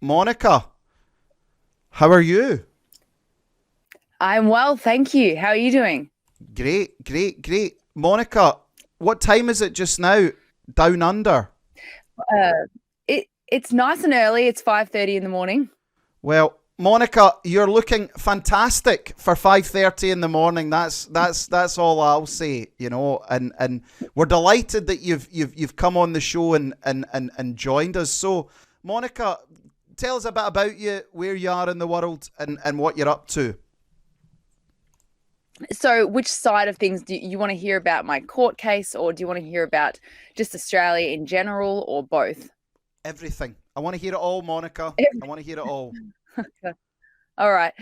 Monica, how are you? I'm well, thank you. How are you doing? Great, great, great. Monica, what time is it just now? Down under. Uh, it's nice and early. It's 5:30 in the morning. Well, Monica, you're looking fantastic for 5:30 in the morning. That's all I'll say, and we're delighted that you've come on the show and joined us. So, Monica, tell us a bit about you, where you are in the world and what you're up to. So, which side of things do you want to hear about my court case, or do you want to hear about just Australia in general, or both? Everything. I want to hear it all, Monica. I want to hear it all. All right.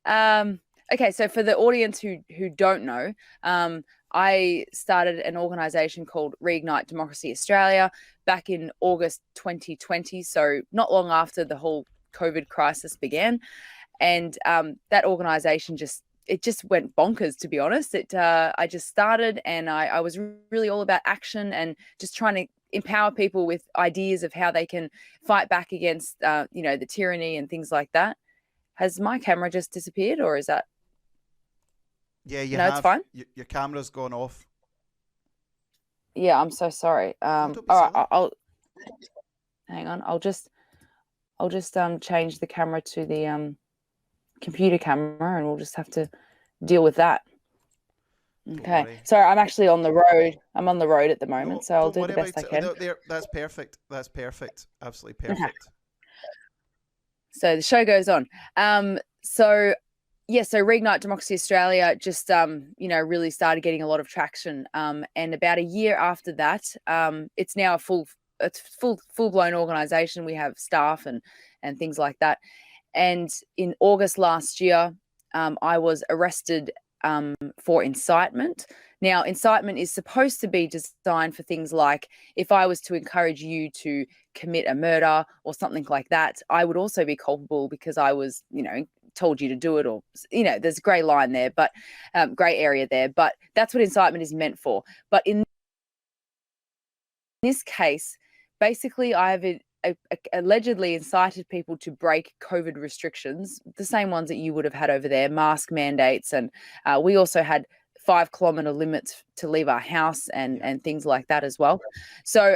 Um, okay, so for the audience who don't know, I started an organization called Reignite Democracy Australia back in August 2020, so not long after the whole COVID crisis began. And that organization just went bonkers, to be honest. I just started, and I was really all about action and just trying to empower people with ideas of how they can fight back against the tyranny and things like that. Has my camera just disappeared, or is that? Yeah, you No, it's have. fine. Your camera's gone off. Yeah, I'm so sorry. No, don't be All right, silly. I'll hang on. I'll just change the camera to the computer camera, and we'll just have to deal with that. Don't Okay. worry. Sorry, I'm actually on the road. I'm on the road at the moment, No, so I'll don't do the worry best about I it. can. No, there. That's perfect. That's perfect. Absolutely Okay. perfect. So the show goes on. So yeah, so Reignite Democracy Australia just really started getting a lot of traction. And about a year after that, it's now a full blown organization. We have staff and things like that. And in August last year, I was arrested for incitement. Now, incitement is supposed to be designed for things like if I was to encourage you to commit a murder or something like that, I would also be culpable because I was, told you to do it, or there's a grey line there, but grey area there. But that's what incitement is meant for. But in this case, basically, allegedly incited people to break COVID restrictions, the same ones that you would have had over there, mask mandates, and we also had 5 kilometer limits to leave our house and Yeah. and things like that as well. So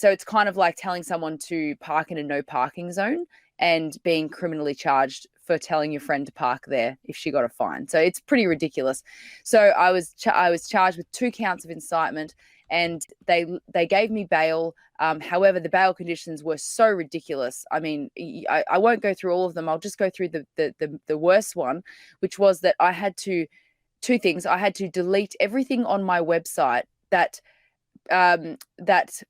it's kind of like telling someone to park in a no parking zone and being criminally charged for telling your friend to park there if she got a fine. So it's pretty ridiculous. So I was charged with 2 counts of incitement, and they gave me bail. However, the bail conditions were so ridiculous. I mean, I won't go through all of them. I'll just go through the worst one, which was that I had to two things. I had to delete everything on my website that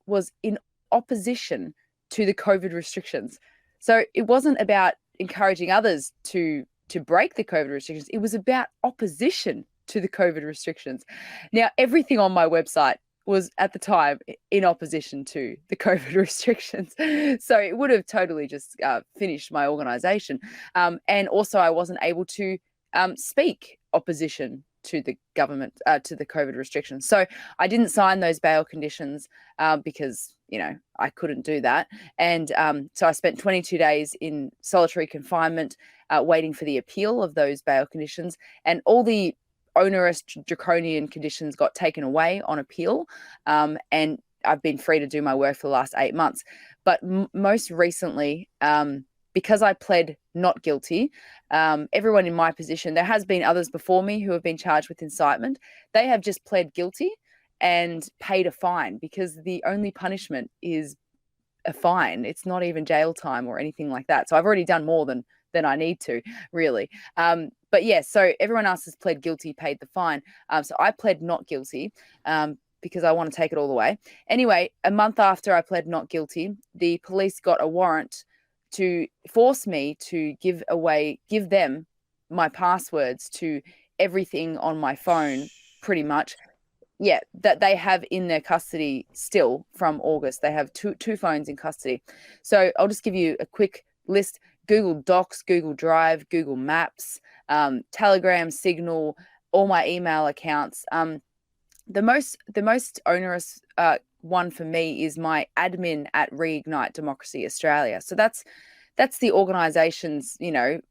was in opposition to the COVID restrictions. So it wasn't about encouraging others to break the COVID restrictions. It was about opposition to the COVID restrictions. Now, everything on my website was at the time in opposition to the COVID restrictions. So it would have totally just finished my organization. And also, I wasn't able to speak opposition to the government, to the COVID restrictions. So I didn't sign those bail conditions because, I couldn't do that. And so I spent 22 days in solitary confinement waiting for the appeal of those bail conditions. And all the onerous draconian conditions got taken away on appeal. And I've been free to do my work for the last 8 months. But most recently, because I pled not guilty, everyone in my position, there has been others before me who have been charged with incitement. They have just pled guilty and paid a fine because the only punishment is a fine. It's not even jail time or anything like that. So I've already done more than I need to, really. But yeah, so everyone else has pled guilty, paid the fine. So I pled not guilty. Because I want to take it all the way. Anyway, a month after I pled not guilty, the police got a warrant to force me to give them my passwords to everything on my phone, Shh. pretty much. Yeah, that they have in their custody still from August. They have two phones in custody. So I'll just give you a quick list: Google Docs, Google Drive, Google Maps, Telegram, Signal, all my email accounts. The most onerous one for me is my admin at Reignite Democracy Australia. So that's the organization's,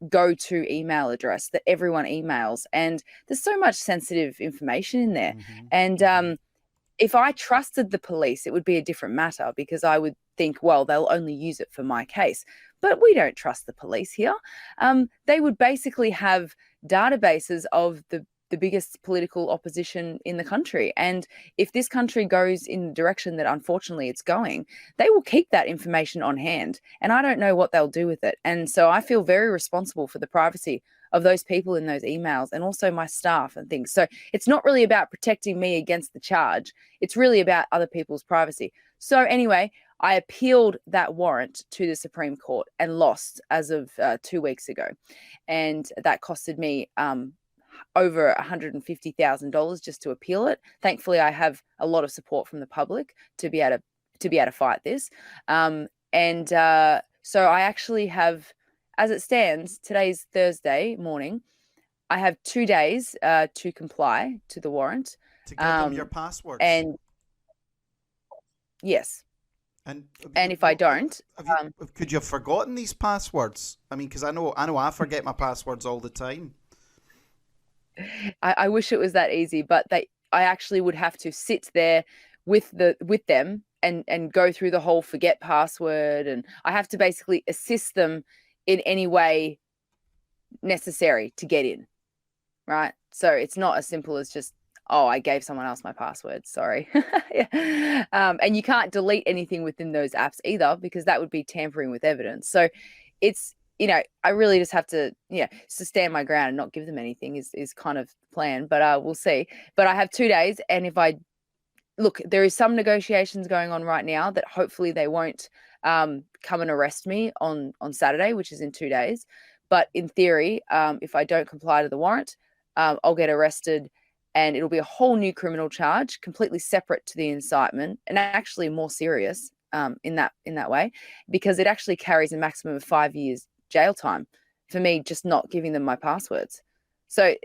go-to email address that everyone emails. And there's so much sensitive information in there. And if I trusted the police, it would be a different matter, because I would think, well, they'll only use it for my case. But we don't trust the police here. They would basically have databases of the biggest political opposition in the country. And if this country goes in the direction that unfortunately it's going, they will keep that information on hand. And I don't know what they'll do with it. And so I feel very responsible for the privacy of those people in those emails, and also my staff and things. So it's not really about protecting me against the charge. It's really about other people's privacy. So anyway, I appealed that warrant to the Supreme Court and lost as of 2 weeks ago. And that costed me over $150,000 just to appeal it. Thankfully, I have a lot of support from the public to be able to fight this. So I actually have, as it stands, today's Thursday morning, I have 2 days to comply to the warrant. To give them your passwords. And yes. And if I don't, could you have forgotten these passwords? I mean, because I know I forget my passwords all the time. I wish it was that easy, but I actually would have to sit there with them and go through the whole forget password, and I have to basically assist them in any way necessary to get in, right? So it's not as simple as just, oh, I gave someone else my password, sorry. Yeah. And you can't delete anything within those apps either, because that would be tampering with evidence. So it's, I really just have to, stand my ground and not give them anything is kind of the plan, but we'll see. But I have 2 days, and look, there is some negotiations going on right now that hopefully they won't come and arrest me on Saturday, which is in 2 days. But in theory, if I don't comply to the warrant, I'll get arrested, and it'll be a whole new criminal charge, completely separate to the incitement, and actually more serious in that way, because it actually carries a maximum of 5 years jail time for me just not giving them my passwords. So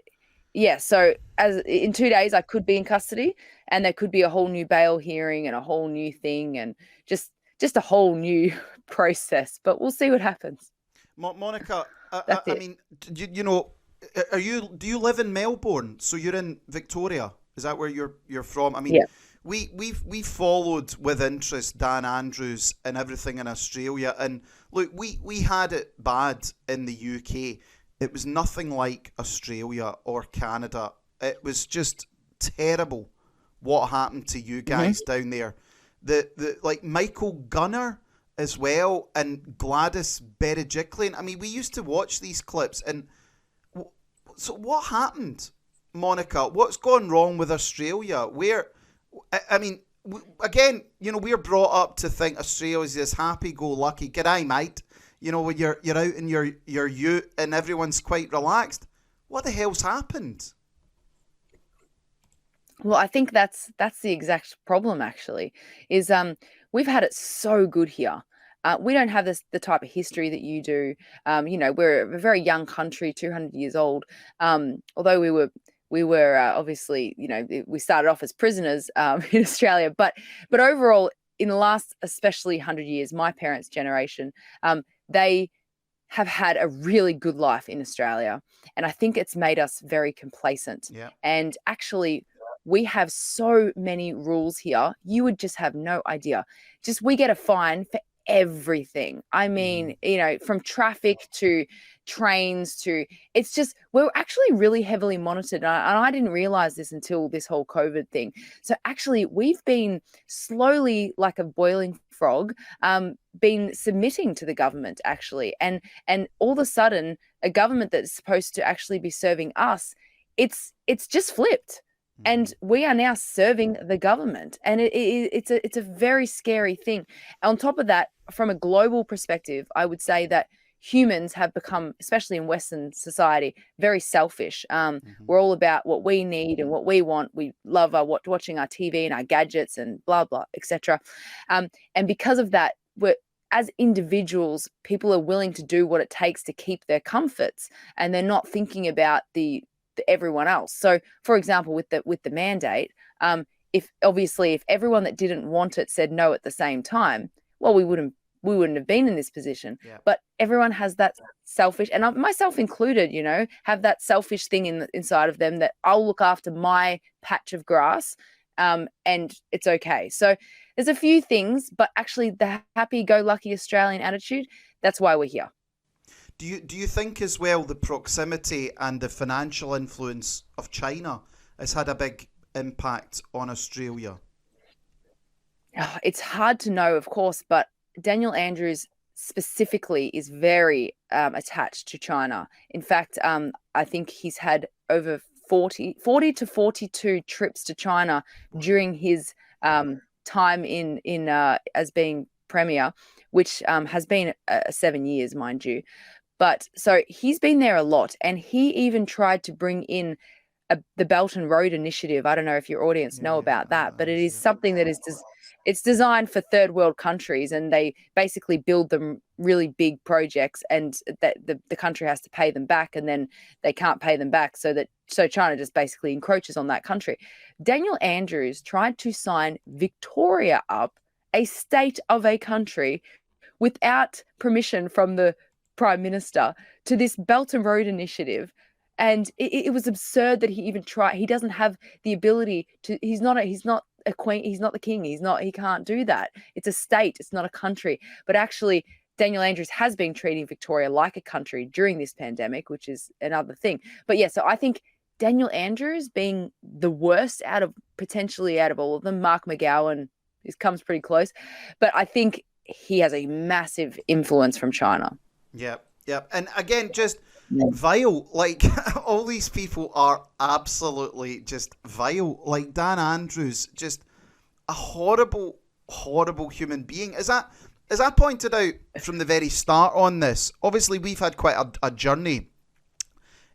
yeah, so as in 2 days I could be in custody, and there could be a whole new bail hearing and a whole new thing, and just a whole new process. But we'll see what happens. Monica, I mean, do you live in Melbourne? So you're in Victoria? Is that where you're from? I mean, yeah. We followed with interest Dan Andrews and everything in Australia, and look, we had it bad in the UK. It was nothing like Australia or Canada. It was just terrible what happened to you guys down there. The like Michael Gunner as well, and Gladys Berejiklian. I mean, we used to watch these clips, and so what happened, Monica? What's gone wrong with Australia? I mean, again, we're brought up to think Australia's this happy-go-lucky, g'day, mate. When you're out in your ute and everyone's quite relaxed. What the hell's happened? Well, I think that's the exact problem, actually, is we've had it so good here. We don't have the type of history that you do. We're a very young country, 200 years old. Although we were obviously, we started off as prisoners in Australia, but overall, in the last, especially 100 years, my parents' generation, they have had a really good life in Australia, and I think it's made us very complacent. Yeah. And actually, we have so many rules here. You would just have no idea. Just we get a fine for everything. I mean, from traffic to trains to, it's just, we're actually really heavily monitored. And I didn't realize this until this whole COVID thing. So actually, we've been slowly, like a boiling frog, been submitting to the government, actually. And all of a sudden, a government that's supposed to actually be serving us, it's just flipped. And we are now serving the government, and it's a very scary thing. On top of that, from a global perspective, I would say that humans have become, especially in Western society, very selfish. We're all about what we need and what we want. We love watching our TV and our gadgets and blah blah, etc. And because of that, as individuals, people are willing to do what it takes to keep their comforts, and they're not thinking about everyone else. So, for example, with the mandate, if everyone that didn't want it said no at the same time, well, we wouldn't we wouldn't have been in this position. Yeah. But everyone has that selfish, and myself included, have that selfish thing inside of them that I'll look after my patch of grass, and it's okay. So there's a few things, but actually the happy-go-lucky Australian attitude, that's why we're here. Do you think as well the proximity and the financial influence of China has had a big impact on Australia? It's hard to know, of course, but Daniel Andrews specifically is very attached to China. In fact, I think he's had over 40 to 42 trips to China during his time in as being premier, which has been 7 years, mind you. But so he's been there a lot, and he even tried to bring in the Belt and Road Initiative. I don't know if your audience know about that, but it is something that it's designed for third world countries, and they basically build them really big projects, and that the country has to pay them back, and then they can't pay them back, so China just basically encroaches on that country. Daniel Andrews tried to sign Victoria up, a state of a country, without permission from the Prime Minister, to this Belt and Road Initiative. And it was absurd that he even tried. He doesn't have the ability to. He's not a queen. He's not the king. He can't do that. It's a state. It's not a country. But actually, Daniel Andrews has been treating Victoria like a country during this pandemic, which is another thing. But yeah, so I think Daniel Andrews being the worst potentially out of all of them. Mark McGowan comes pretty close, but I think he has a massive influence from China. Yep. And again, just vile. Like, all these people are absolutely just vile. Like, Dan Andrews, just a horrible, horrible human being. As I pointed out from the very start on this, obviously we've had quite a journey.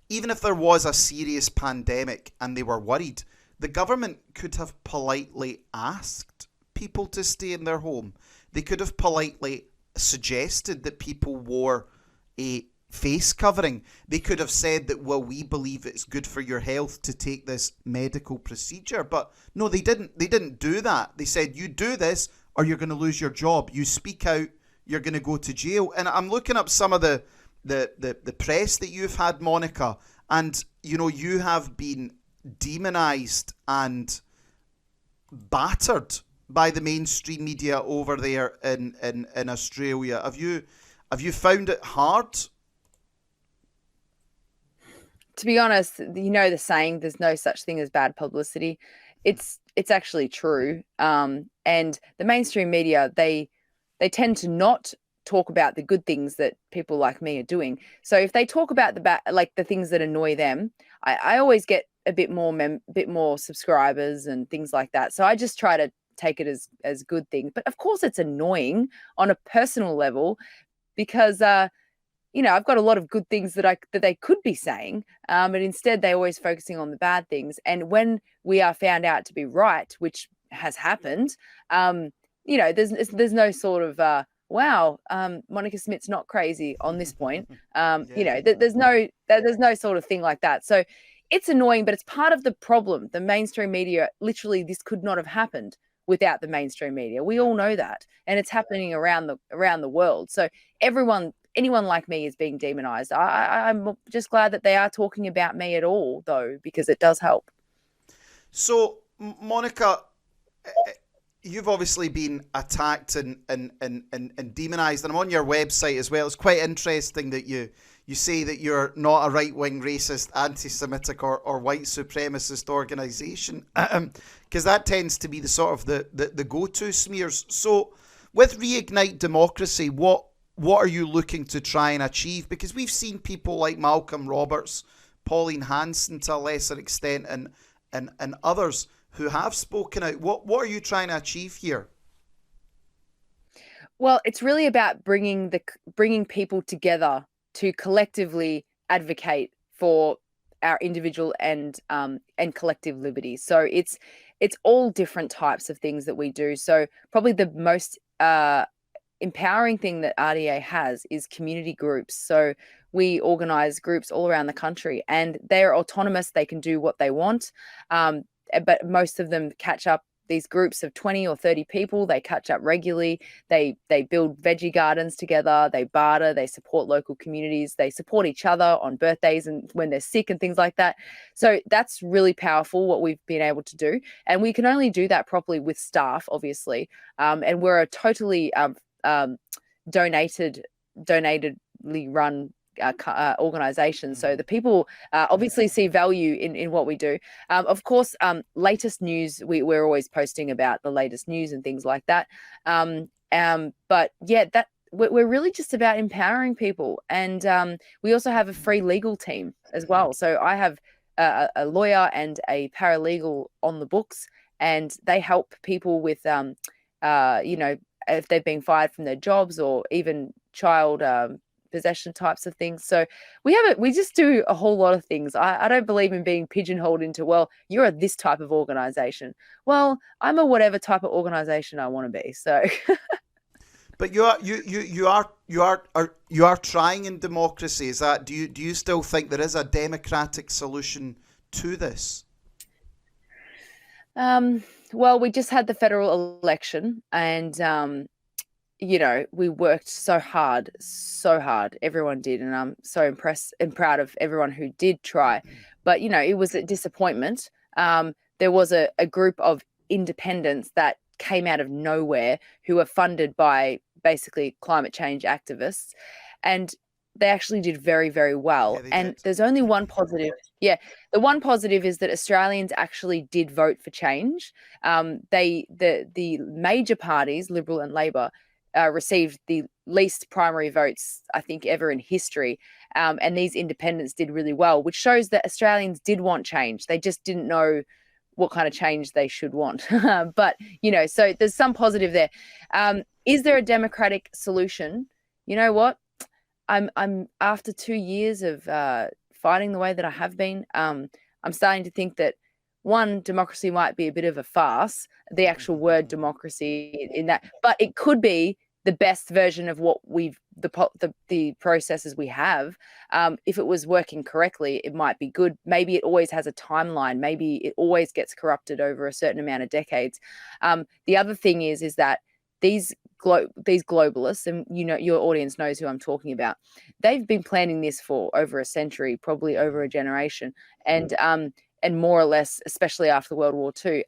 Even if there was a serious pandemic and they were worried, the government could have politely asked people to stay in their home. They could have politely suggested that people wore a face covering. They could have said that, well, we believe it's good for your health to take this medical procedure. But no, they didn't do that. They said, you do this or you're going to lose your job. You speak out, you're going to go to jail. And I'm looking up some of the press that you've had, Monica, and you have been demonized and battered by the mainstream media over there in Australia. Have you found it hard? To be honest, the saying, there's no such thing as bad publicity. It's actually true. And the mainstream media, they tend to not talk about the good things that people like me are doing. So if they talk about the things that annoy them, I always get a bit more subscribers and things like that. So I just try to take it as good things. But of course it's annoying on a personal level, because I've got a lot of good things that they could be saying, but instead they're always focusing on the bad things. And when we are found out to be right, which has happened, there's no sort of wow, Monica Smit's not crazy on this point. There's no sort of thing like that. So it's annoying, but it's part of the problem. The mainstream media, literally, this could not have happened without the mainstream media. We all know that, and it's happening around the world. So anyone like me is being demonized. I'm just glad that they are talking about me at all, though, because it does help. So, Monica, you've obviously been attacked and demonized, and I'm on your website as well. It's quite interesting that you say that you're not a right-wing, racist, anti-Semitic or white supremacist organisation, because that tends to be the sort of the go-to smears. So, with Reignite Democracy, what are you looking to try and achieve? Because we've seen people like Malcolm Roberts, Pauline Hanson to a lesser extent, and others who have spoken out. What are you trying to achieve here? Well, it's really about bringing people together to collectively advocate for our individual and collective liberties. So it's all different types of things that we do. So probably the most empowering thing that RDA has is community groups. So we organize groups all around the country, and they're autonomous. They can do what they want. But most of them catch up these groups of 20 or 30 people. They catch up regularly. They build veggie gardens together. They barter. They support local communities. They support each other on birthdays and when they're sick and things like that. So that's really powerful what we've been able to do, and we can only do that properly with staff, obviously. And we're a totally donatedly run organization. So the people obviously see value in what we do. Of course, latest news, we're always posting about the latest news and things like that. But yeah, that we're really just about empowering people. And we also have a free legal team as well. So I have a lawyer and a paralegal on the books, and they help people with, if they've been fired from their jobs or even child possession types of things. So we just do a whole lot of things. I don't believe in being pigeonholed into, well, you're a this type of organization. Well, I'm a whatever type of organization I want to be. So But you are trying in democracy. Is that, do you still think there is a democratic solution to this? Well, we just had the federal election, and we worked so hard. Everyone did, and I'm so impressed and proud of everyone who did try. But it was a disappointment. There was a group of independents that came out of nowhere who were funded by basically climate change activists, and they actually did very, very well. Yeah, they And did. there's only one positive. Yeah, the one positive is that Australians actually did vote for change. The major parties, Liberal and Labor, received the least primary votes, I think, ever in history. And these independents did really well, which shows that Australians did want change. They just didn't know what kind of change they should want. But, so there's some positive there. Is there a democratic solution? You know what? I'm after 2 years of fighting the way that I have been. I'm starting to think that, one, democracy might be a bit of a farce, the actual word democracy in that, but it could be the best version of what the processes we have. If it was working correctly, it might be good. Maybe it always has a timeline. Maybe it always gets corrupted over a certain amount of decades. The other thing is that these globalists, and your audience knows who I'm talking about, they've been planning this for over a century, probably over a generation, and more or less, especially after World War II.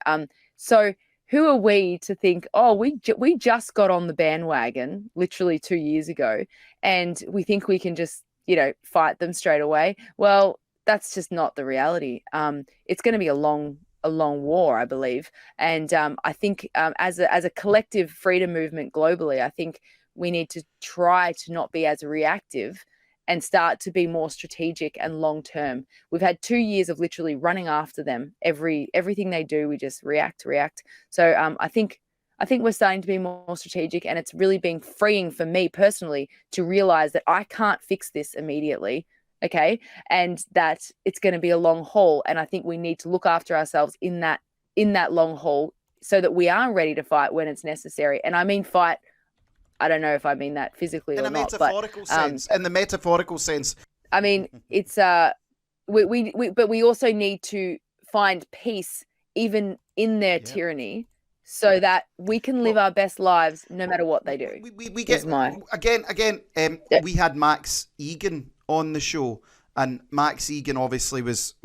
So who are we to think, oh, we just got on the bandwagon literally 2 years ago, and we think we can just fight them straight away? Well, that's just not the reality. It's going to be a long war, I believe. And I think as a collective freedom movement globally, I think we need to try to not be as reactive and start to be more strategic and long term. We've had 2 years of literally running after them. Everything they do, we just react. So I think we're starting to be more strategic, and it's really been freeing for me personally to realize that I can't fix this immediately. Okay. And that it's going to be a long haul. And I think we need to look after ourselves in that long haul so that we are ready to fight when it's necessary. And I mean fight, I don't know if I mean that physically In or a not, but metaphorical sense. In the metaphorical sense. I mean, it's but we also need to find peace even in their tyranny, so that we can live our best lives no matter what they do. We get again. We had Max Egan on the show, and Max Egan obviously has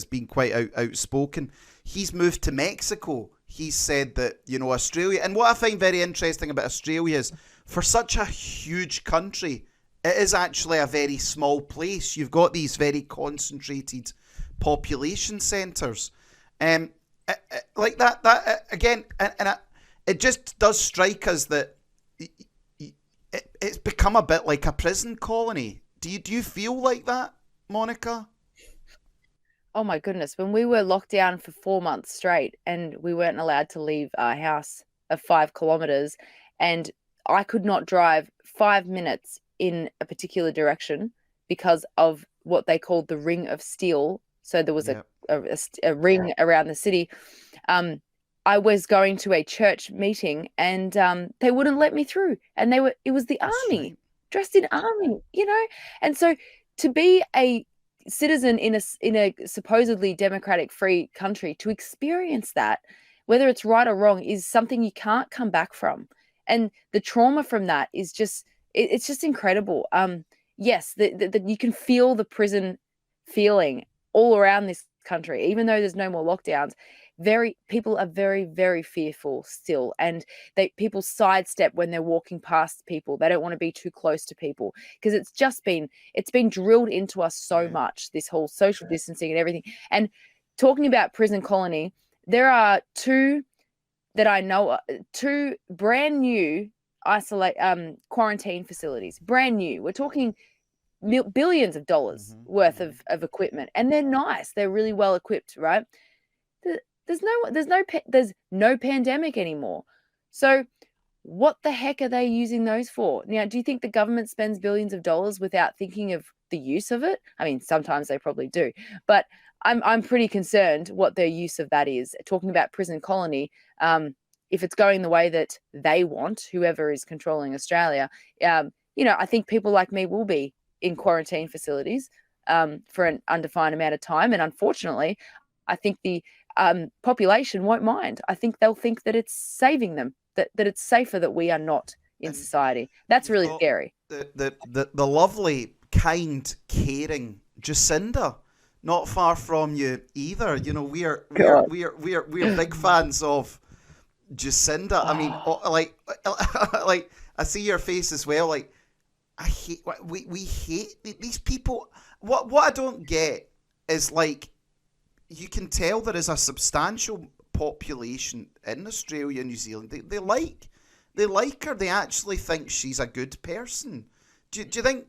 been quite outspoken. He's moved to Mexico. He said that Australia, and what I find very interesting about Australia is, for such a huge country, it is actually a very small place. You've got these very concentrated population centres, like that again, and it just does strike us that it's become a bit like a prison colony. Do you feel like that, Monica? Oh my goodness, when we were locked down for 4 months straight and we weren't allowed to leave our house of 5 kilometers, and I could not drive 5 minutes in a particular direction because of what they called the ring of steel. So there was a ring around the city. I was going to a church meeting, and they wouldn't let me through. And it was the army, dressed in army, And so to be a citizen in a supposedly democratic free country, to experience that whether it's right or wrong, is something you can't come back from. And the trauma from that is just, it's just incredible. Yes, you can feel the prison feeling all around this country, even though there's no more lockdowns. People are very, very fearful still, and people sidestep when they're walking past people. They don't want to be too close to people because it's been drilled into us so much, this whole social distancing and everything. And talking about prison colony, there are two that I know, two brand new quarantine facilities, brand new. We're talking billions of dollars worth of equipment, and they're nice. They're really well equipped, right? There's no pandemic anymore. So what the heck are they using those for? Now, do you think the government spends billions of dollars without thinking of the use of it? I mean, sometimes they probably do, but I'm pretty concerned what their use of that is. Talking about prison colony, if it's going the way that they want, whoever is controlling Australia, I think people like me will be in quarantine facilities for an undefined amount of time. And unfortunately, I think the population won't mind. I think they'll think that it's saving them, that it's safer that we are not in society. That's really scary. The lovely, kind, caring Jacinda, not far from you either. You know, we are big fans of Jacinda. I mean, like I see your face as well. Like, I hate we hate these people. What I don't get is, like, you can tell there is a substantial population in Australia and New Zealand. They like her. They actually think she's a good person. Do you think,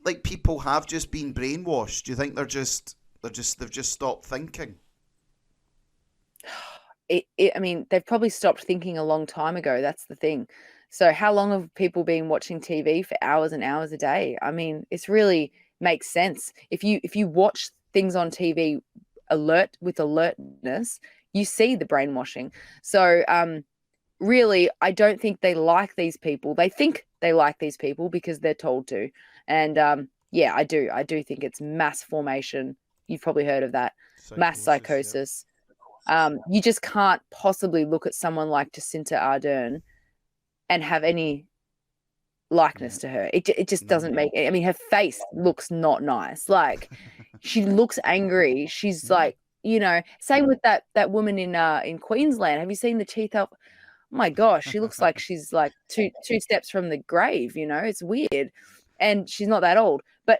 like, people have just been brainwashed? Do you think they've just stopped thinking? I mean, they've probably stopped thinking a long time ago. That's the thing. So how long have people been watching TV for hours and hours a day? I mean, it's really makes sense. If you watch things on TV with alertness, you see the brainwashing. So really, I don't think they like these people. They think they like these people because they're told to. And I do think it's mass formation. You've probably heard of that. Mass psychosis. You just can't possibly look at someone like Jacinta Ardern and have any likeness to her. It just doesn't make. I mean, her face looks not nice. Like, she looks angry. She's like, same with that woman in Queensland. Have you seen the teeth up? Oh my gosh, she looks like she's like two steps from the grave. It's weird, and she's not that old. But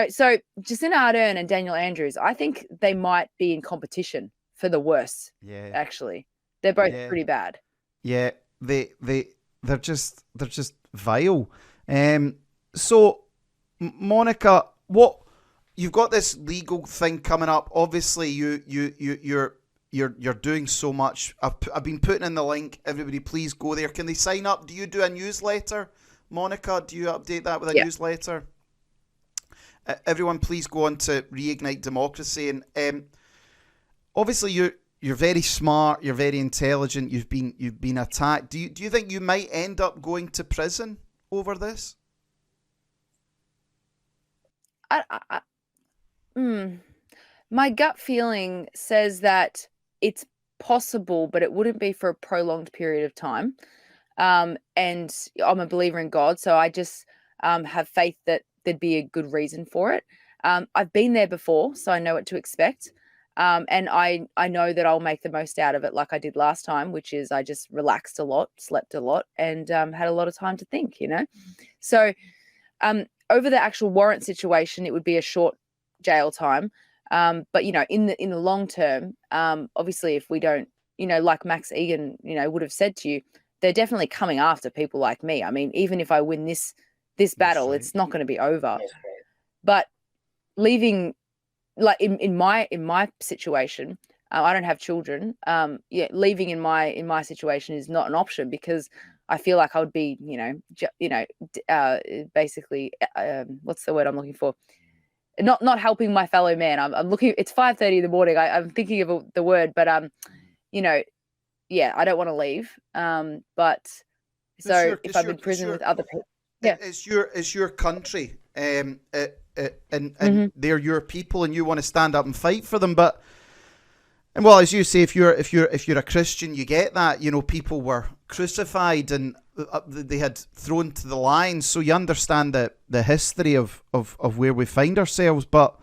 so Jacinta Ardern and Daniel Andrews, I think they might be in competition for the worst. Yeah, actually, they're both pretty bad. Yeah, they're just vile. So, Monica, what you've got this legal thing coming up. Obviously, you're doing so much. I've been putting in the link. Everybody, please go there. Can they sign up? Do you do a newsletter, Monica? Do you update that with a newsletter? Everyone, please go on to Reignite Democracy. And obviously, you're very smart. You're very intelligent. You've been attacked. Do you think you might end up going to prison over this? My gut feeling says that it's possible, but it wouldn't be for a prolonged period of time. And I'm a believer in God, so I just have faith that there'd be a good reason for it. I've been there before, so I know what to expect. And I know that I'll make the most out of it, like I did last time, which is I just relaxed a lot, slept a lot, and had a lot of time to think, So over the actual warrant situation, it would be a short jail time. But in the long term, obviously, if we don't, like Max Egan, would have said to you, they're definitely coming after people like me. I mean, even if I win this battle, it's not going to be over. But leaving, like in my situation, I don't have children. Leaving in my situation is not an option because I feel like I would be, basically, what's the word I'm looking for? Not helping my fellow man. I'm looking. It's 5:30 in the morning. I'm thinking of the word, but I don't want to leave. But so if I'm in prison with other people, it's your country, and they're your people, and you want to stand up and fight for them. But And well, as you say, if you're a Christian, you get that. You know, people were crucified and they had thrown to the lions, so you understand the history of where we find ourselves. But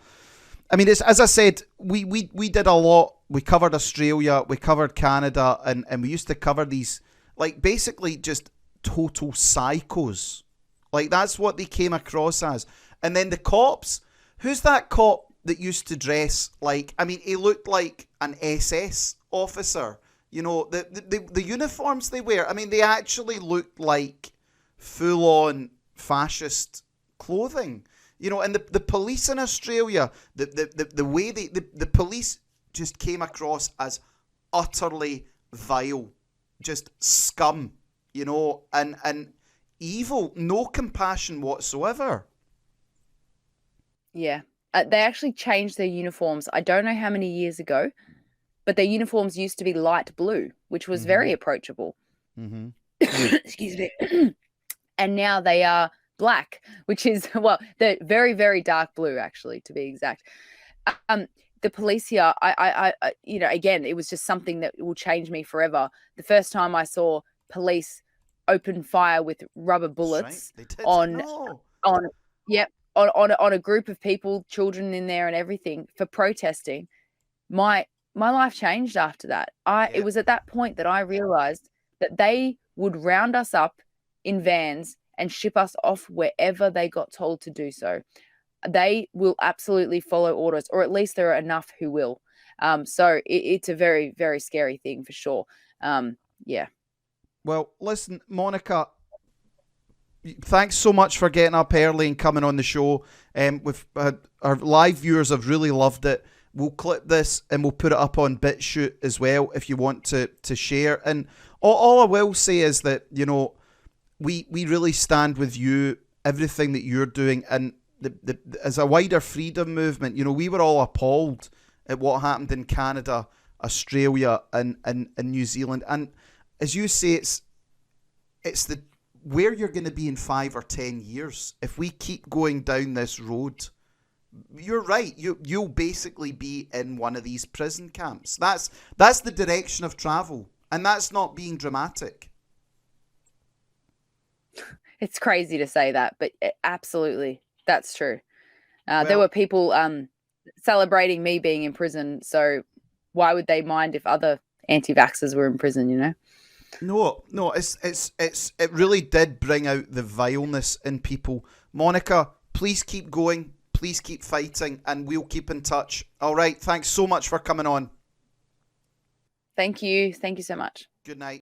I mean, it's, as I said, we did a lot. We covered Australia, we covered Canada, and we used to cover these, like, basically just total psychos. Like, that's what they came across as. And then the cops, who's that cop that used to dress like, I mean, he looked like an SS officer. You know, the uniforms they wear, I mean, they actually looked like full-on fascist clothing. You know, and the police in Australia, the way the police just came across as utterly vile, just scum, you know, and evil, no compassion whatsoever. Yeah. They actually changed their uniforms. I don't know how many years ago, but their uniforms used to be light blue, which was very approachable. Mm-hmm. Excuse me. And now they are black, which is, well, they're very, very dark blue, actually, to be exact. The police here, you know, again, it was just something that will change me forever. The first time I saw police open fire with rubber bullets on yep, on a group of people, children in there and everything, for protesting, my life changed after that. It was at that point that I realized that they would round us up in vans and ship us off wherever they got told to do so. They will absolutely follow orders, or at least there are enough who will. So it's a very, very scary thing for sure. Yeah. Well, listen, Monica, thanks so much for getting up early and coming on the show. We've our live viewers have really loved it. We'll clip this and we'll put it up on BitChute as well if you want to share. And all I will say is that, you know, we really stand with you, everything that you're doing, and as a wider freedom movement. You know, we were all appalled at what happened in Canada, Australia, and New Zealand. And as you say, it's the where you're going to be in 5 or 10 years if we keep going down this road. You're right. You'll basically be in one of these prison camps. That's the direction of travel, and that's not being dramatic. It's crazy to say that, but absolutely, that's true. There Well, were people celebrating me being in prison, so why would they mind if other anti-vaxxers were in prison, you know? No, it really did bring out the vileness in people. Monica, please keep going, please keep fighting, and we'll keep in touch. All right, thanks so much for coming on. Thank you so much. Good night.